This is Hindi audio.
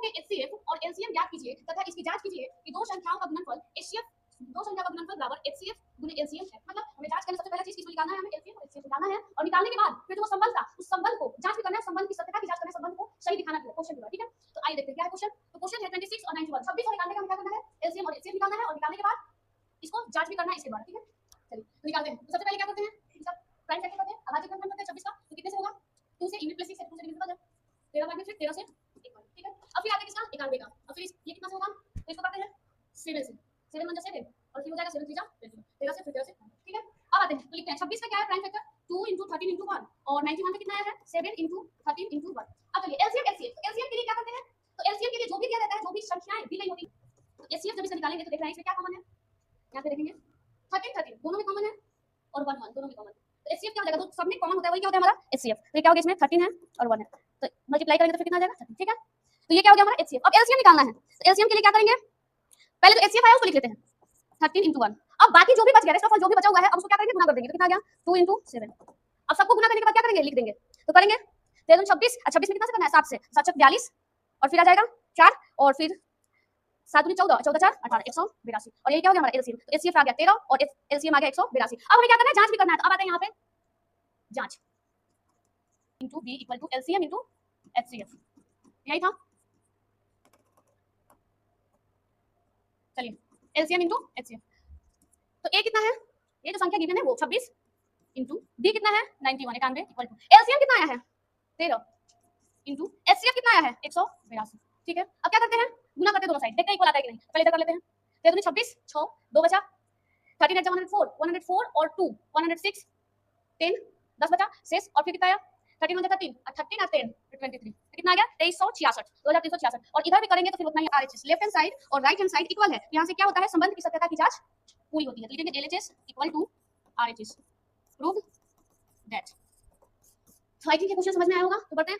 के एचसीएफ और एलसीएम ज्ञात कीजिए तथा इसकी जांच कीजिए कि दो संख्याओं का गुणनफल एचसीएफ दो संख्या का गुणनफल बराबर एचसीएफ गुने एलसीएम है। मतलब हमें जांच करने सबसे पहले चीज किसको निकालना है, हमें एलसीएम और एचसीएफ निकालना है और निकालने के बाद फिर जो संबंध था उस संबंध को जांच भी करना है, संबंध की सत्यता की जांच करना है, संबंध को सही दिखाना है क्वेश्चन पूरा। ठीक है, तो आइए देखते हैं क्या है क्वेश्चन। तो क्वेश्चन है 26 और 91 26 और निकालने का हमें क्या करना है, एलसीएम और एचसीएफ निकालना है और निकालने के बाद इसको जांच भी करना है इसके द्वारा। ठीक है, चलिए तो निकालते हैं। तो सबसे पहले क्या करते हैं, इसका प्राइम फैक्टर करते हैं, अभाज्य गुणनफल करते हैं 26 का, तो कितने से होगा 2 से यूनिट प्लस 6 से 2 से डिविजिबल है 13 भाग में फिर 13 से 1 ठीक है। अब फिर आगे किसका 91 का, अब फिर ये कितना से होगा, तो इसको करते हैं 7 से 7 1 7 और फिर हो जाएगा 7 3 13 से फिर 13 से ठीक है। अब आते हैं तो लिखते हैं 26 का क्या है प्राइम फैक्टर 2 13 1 और 91 का कितना आया है 7 13 1। अब चलिए एलसीएम एलसीएम के लिए क्या करते हैं, तो एलसीएम के लिए जो भी दिया रहता है, जो भी संख्याएं दी गई होती है, एचसीएफ जब इसे निकालेंगे तो देख रहे हैं इसमें क्या कॉमन है, यहाँ पे देखेंगे 13 13 दोनों में कॉमन है और 1 1 दोनों में कॉमन है। तो एचसीएफ क्या हो जाएगा, तो सब में कॉमन होता है वही क्या होता है हमारा एचसीएफ। तो क्या हो गया इसमें 13 है और 1 है, तो मल्टीप्लाई करेंगे तो फिर कितना आ जाएगा 13 ठीक है। तो ये क्या हो गया हमारा एचसीएफ। अब एलसीएम निकालना है, तो एलसीएम के लिए क्या करेंगे, पहले तो एचसीएफ आया उसको लिख लेते हैं 13 × 1। अब बाकी जो भी बच गया रेस्ट ऑफ जो भी बचा हुआ है अब उसको क्या करेंगे गुना कर देंगे, तो कितना आ गया 2 × 7। अब सबको गुना करने के बाद क्या करेंगे लिख देंगे, तो करेंगे 13 26 26 में कितना से करना है 7 से 7 42 और फिर आ जाएगा 4 और फिर 7 14 14 4 18 182 और ये क्या हो गया हमारा एलसीएम। तो एचसीएफ आ गया 13 और एलसीएम आ गया 182। अब हमें क्या करना है जांच भी करना है, तो अब आते हैं यहाँ पे जांच into B equal to LCM into HCF, यही था। चलिए एलसीएम इनटू एचसीएफ, तो ए कितना है, ये जो संख्या गिवन है वो 26 इनटू बी कितना है 91 91 इक्वल टू एलसीएम कितना आया है 13 इनटू एचसीएफ कितना आया है 182 ठीक है। अब क्या करते हैं गुना करते हैं दोनों साइड, देखते हैं इक्वल आता है कि नहीं। पहले इधर कर लेते हैं 13 26 6 2 बचा 13 104 और 2 106 10 10 बचा शेष और फिर कितना आया 13 1 13 13 और 10 23 कितना आ गया 2366 2366 और इधर भी करेंगे तो फिर उतना ही आरएचएस लेफ्ट हैंड साइड और राइट हैंड साइड इक्वल है। यहाँ से क्या होता है संबंध की सत्यता की जांच पूरी होती है, तो लिखेंगे LHS equal to RHS prove that. तो आई थिंक ये क्वेश्चन समझ में आया होगा, तो बढ़ते हैं।